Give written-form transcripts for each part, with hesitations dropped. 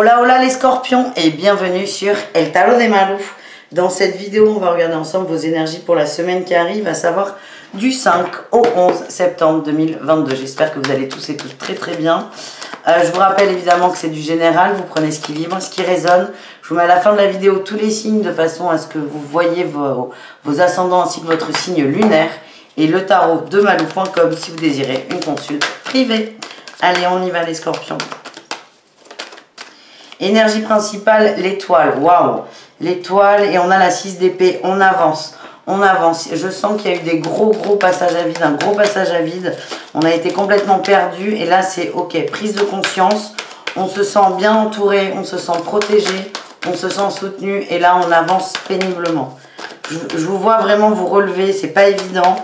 Hola hola les scorpions et bienvenue sur El Tarot de Malu. Dans cette vidéo, on va regarder ensemble vos énergies pour la semaine qui arrive, à savoir du 5 au 11 septembre 2022. J'espère que vous allez tous et toutes très très bien. Je vous rappelle évidemment que c'est du général, vous prenez ce qui vibre, ce qui résonne. Je vous mets à la fin de la vidéo tous les signes de façon à ce que vous voyez vos ascendants ainsi que votre signe lunaire. Et le tarot de Malou.com si vous désirez une consulte privée. Allez, on y va les scorpions. Énergie principale, l'étoile. Waouh! L'étoile et on a la 6 d'épée. On avance. On avance. Je sens qu'il y a eu des gros passages à vide. Un gros passage à vide. On a été complètement perdu. Et là, c'est ok. Prise de conscience. On se sent bien entouré. On se sent protégé. On se sent soutenu. Et là, on avance péniblement. Je vous vois vraiment vous relever. C'est pas évident.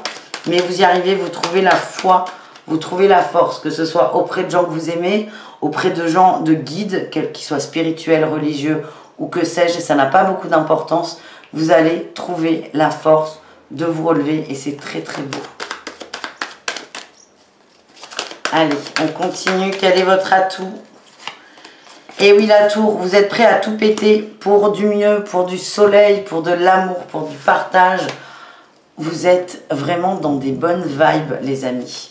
Mais vous y arrivez. Vous trouvez la foi. Vous trouvez la force. Que ce soit auprès de gens que vous aimez, auprès de gens, de guides, qu'ils soient spirituels, religieux ou que sais-je, ça n'a pas beaucoup d'importance. Vous allez trouver la force de vous relever et c'est très très beau. Allez, on continue. Quel est votre atout? Et oui, la tour, vous êtes prêt à tout péter pour du mieux, pour du soleil, pour de l'amour, pour du partage. Vous êtes vraiment dans des bonnes vibes, les amis.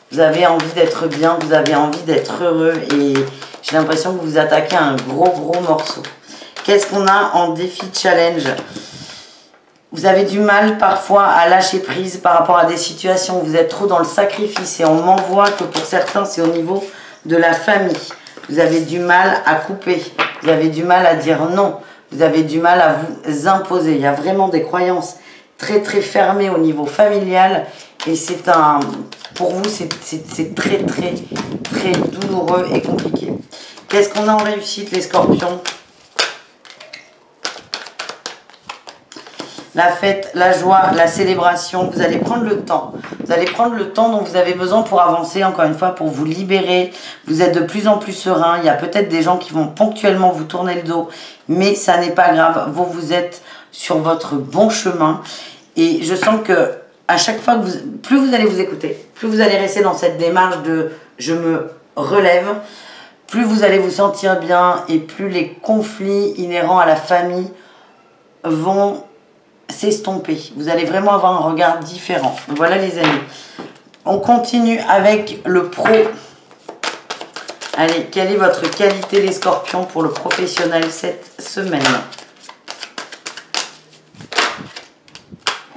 Vous avez envie d'être bien, vous avez envie d'être heureux et j'ai l'impression que vous attaquez un gros morceau. Qu'est-ce qu'on a en défi challenge? Vous avez du mal parfois à lâcher prise par rapport à des situations où vous êtes trop dans le sacrifice et on m'envoie que pour certains c'est au niveau de la famille. Vous avez du mal à couper, vous avez du mal à dire non, vous avez du mal à vous imposer. Il y a vraiment des croyances très fermées au niveau familial et c'est un... Pour vous, c'est très douloureux et compliqué. Qu'est-ce qu'on a en réussite, les scorpions? La fête, la joie, la célébration. Vous allez prendre le temps. Vous allez prendre le temps dont vous avez besoin pour avancer, encore une fois, pour vous libérer. Vous êtes de plus en plus serein. Il y a peut-être des gens qui vont ponctuellement vous tourner le dos, mais ça n'est pas grave. Vous êtes sur votre bon chemin. Et je sens que à chaque fois que plus vous allez vous écouter, plus vous allez rester dans cette démarche de « je me relève », plus vous allez vous sentir bien et plus les conflits inhérents à la famille vont s'estomper. Vous allez vraiment avoir un regard différent. Voilà les amis. On continue avec le pro. Allez, quelle est votre qualité les scorpions pour le professionnel cette semaine?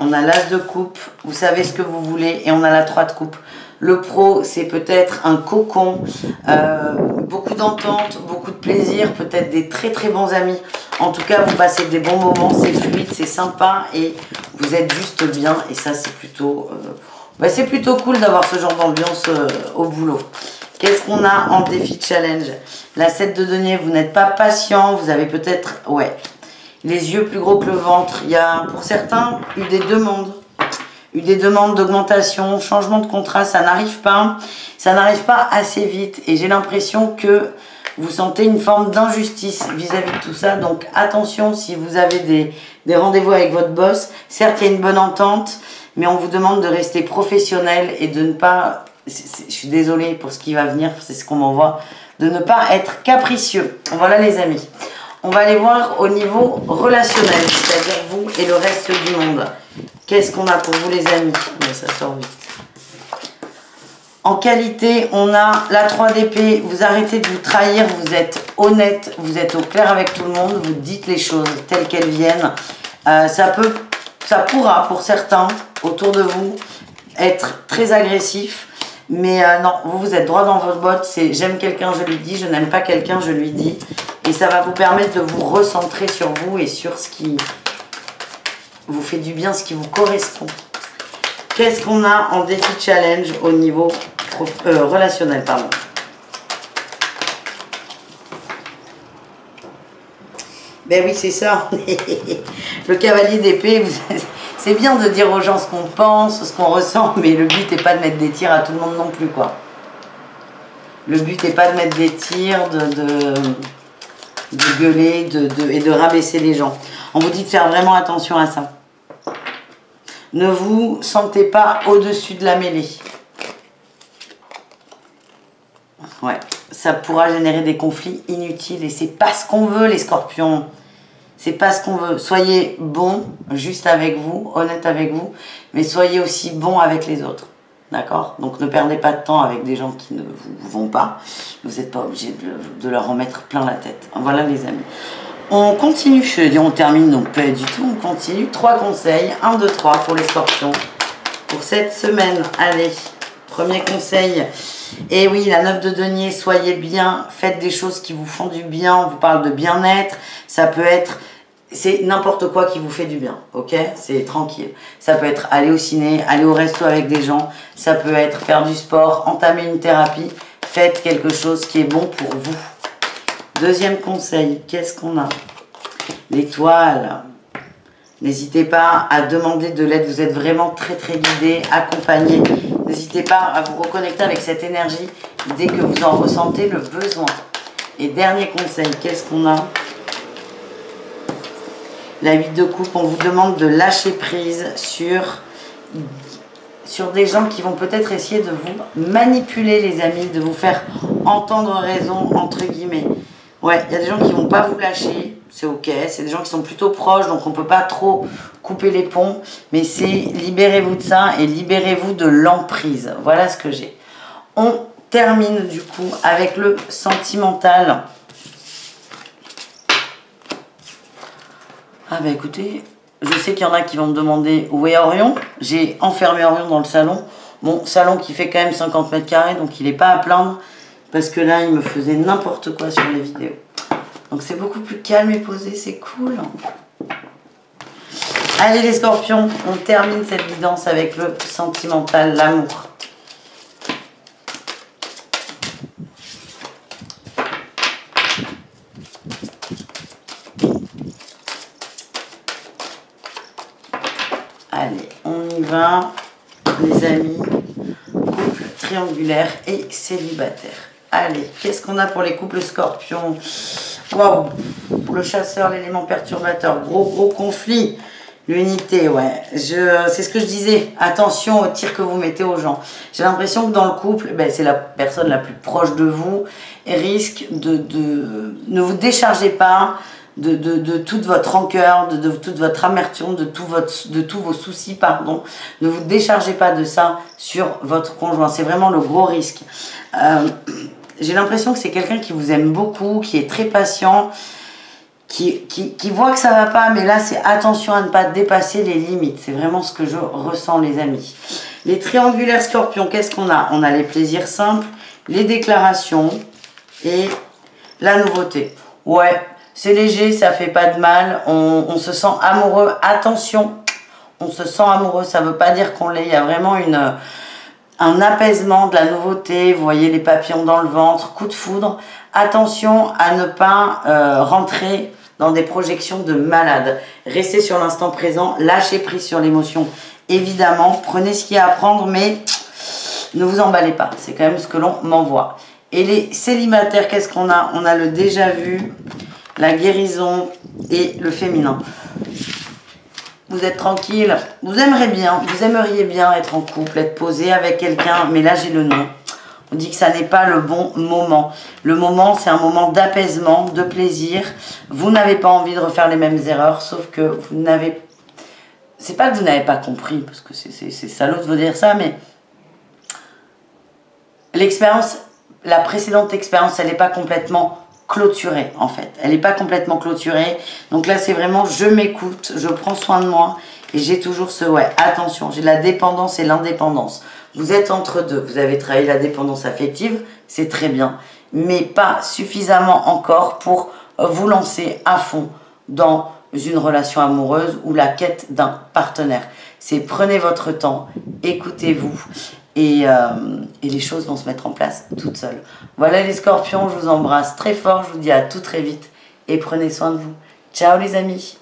On a l'as de coupe, vous savez ce que vous voulez, et on a la 3 de coupe. Le pro, c'est peut-être un cocon, beaucoup d'entente, beaucoup de plaisir, peut-être des très bons amis. En tout cas, vous passez des bons moments, c'est fluide, c'est sympa, et vous êtes juste bien. Et ça, c'est plutôt cool d'avoir ce genre d'ambiance au boulot. Qu'est-ce qu'on a en défi challenge? La 7 de denier, vous n'êtes pas patient, vous avez peut-être... ouais. Les yeux plus gros que le ventre. Il y a pour certains eu des demandes d'augmentation, changement de contrat, ça n'arrive pas assez vite et j'ai l'impression que vous sentez une forme d'injustice vis-à-vis de tout ça. Donc attention si vous avez des rendez-vous avec votre boss, certes il y a une bonne entente, mais on vous demande de rester professionnel et de ne pas, je suis désolée pour ce qui va venir, c'est ce qu'on m'envoie, de ne pas être capricieux. Voilà les amis. On va aller voir au niveau relationnel, c'est-à-dire vous et le reste du monde. Qu'est-ce qu'on a pour vous les amis? Ça sort vite. En qualité, on a la 3 d'épée. Vous arrêtez de vous trahir, vous êtes honnête, vous êtes au clair avec tout le monde, vous dites les choses telles qu'elles viennent. Ça pourra pour certains autour de vous être très agressif. Mais non, vous êtes droit dans votre botte, c'est j'aime quelqu'un, je lui dis, je n'aime pas quelqu'un, je lui dis. Et ça va vous permettre de vous recentrer sur vous et sur ce qui vous fait du bien, ce qui vous correspond. Qu'est-ce qu'on a en défi challenge au niveau relationnel, pardon. Ben oui, c'est ça. Le cavalier d'épée, c'est bien de dire aux gens ce qu'on pense, ce qu'on ressent, mais le but n'est pas de mettre des tirs à tout le monde non plus, quoi. Le but n'est pas de mettre des tirs, de gueuler et de rabaisser les gens. On vous dit de faire vraiment attention à ça. Ne vous sentez pas au-dessus de la mêlée. Ouais, ça pourra générer des conflits inutiles. Et c'est pas ce qu'on veut, les scorpions. C'est pas ce qu'on veut. Soyez bons, juste avec vous, honnête avec vous, mais soyez aussi bons avec les autres. D'accord? Donc ne perdez pas de temps avec des gens qui ne vous vont pas. Vous n'êtes pas obligé de leur en mettre plein la tête. Voilà les amis. On continue, je dis on termine, donc pas du tout, on continue. 3 conseils, 1, 2, 3 pour les scorpions. Pour cette semaine, allez, premier conseil. Et oui, la 9 de denier, soyez bien, faites des choses qui vous font du bien. On vous parle de bien-être, ça peut être... C'est n'importe quoi qui vous fait du bien, ok? C'est tranquille. Ça peut être aller au ciné, aller au resto avec des gens. Ça peut être faire du sport, entamer une thérapie. Faites quelque chose qui est bon pour vous. Deuxième conseil, qu'est-ce qu'on a? L'étoile. N'hésitez pas à demander de l'aide. Vous êtes vraiment très très guidé, accompagné. N'hésitez pas à vous reconnecter avec cette énergie dès que vous en ressentez le besoin. Et dernier conseil, qu'est-ce qu'on a? La 8 de coupe, on vous demande de lâcher prise sur des gens qui vont peut-être essayer de vous manipuler, les amis, de vous faire entendre raison, entre guillemets. Ouais, il y a des gens qui vont pas vous lâcher, c'est ok, c'est des gens qui sont plutôt proches, donc on peut pas trop couper les ponts, mais c'est libérez-vous de ça et libérez-vous de l'emprise. Voilà ce que j'ai. On termine du coup avec le sentimental. Ah bah écoutez, je sais qu'il y en a qui vont me demander où est Orion. J'ai enfermé Orion dans le salon. Mon salon qui fait quand même 50 mètres carrés, donc il n'est pas à plaindre. Parce que là, il me faisait n'importe quoi sur les vidéos. Donc c'est beaucoup plus calme et posé, c'est cool. Allez les scorpions, on termine cette guidance avec le sentimental, l'amour. Allez, on y va, les amis. Couple triangulaire et célibataire. Allez, qu'est-ce qu'on a pour les couples scorpions? Waouh, le chasseur, l'élément perturbateur, gros conflit. L'unité, ouais. C'est ce que je disais. Attention au tir que vous mettez aux gens. J'ai l'impression que dans le couple, ben, c'est la personne la plus proche de vous et risque ne vous déchargez pas de toute votre rancœur, de toute votre amertume, de tous vos soucis, pardon. Ne vous déchargez pas de ça sur votre conjoint. C'est vraiment le gros risque. J'ai l'impression que c'est quelqu'un qui vous aime beaucoup, qui est très patient, qui voit que ça va pas, mais là, c'est attention à ne pas dépasser les limites. C'est vraiment ce que je ressens, les amis. Les triangulaires scorpions, qu'est-ce qu'on a? On a les plaisirs simples, les déclarations et la nouveauté. Ouais. C'est léger, ça fait pas de mal, on se sent amoureux. Attention, on se sent amoureux, ça veut pas dire qu'on l'est. Il y a vraiment un apaisement, de la nouveauté. Vous voyez les papillons dans le ventre, coup de foudre. Attention à ne pas rentrer dans des projections de malade. Restez sur l'instant présent, lâchez prise sur l'émotion. Évidemment, prenez ce qu'il y a à prendre, mais ne vous emballez pas. C'est quand même ce que l'on m'envoie. Et les célibataires, qu'est-ce qu'on a? On a le déjà vu, la guérison et le féminin. Vous êtes tranquille, vous aimeriez bien être en couple, être posé avec quelqu'un, mais là j'ai le non. On dit que ça n'est pas le bon moment. Le moment, c'est un moment d'apaisement, de plaisir. Vous n'avez pas envie de refaire les mêmes erreurs, sauf que vous n'avez... C'est pas que vous n'avez pas compris, parce que c'est salaud de vous dire ça, mais l'expérience, la précédente expérience, elle n'est pas complètement clôturée en fait. Elle n'est pas complètement clôturée. Donc là, c'est vraiment je m'écoute, je prends soin de moi et j'ai toujours ce ouais, attention, j'ai la dépendance et l'indépendance. Vous êtes entre deux, vous avez travaillé la dépendance affective, c'est très bien, mais pas suffisamment encore pour vous lancer à fond dans une relation amoureuse ou la quête d'un partenaire. C'est prenez votre temps, écoutez-vous. Et les choses vont se mettre en place toutes seules. Voilà les scorpions, je vous embrasse très fort, je vous dis à tout très vite et prenez soin de vous. Ciao les amis.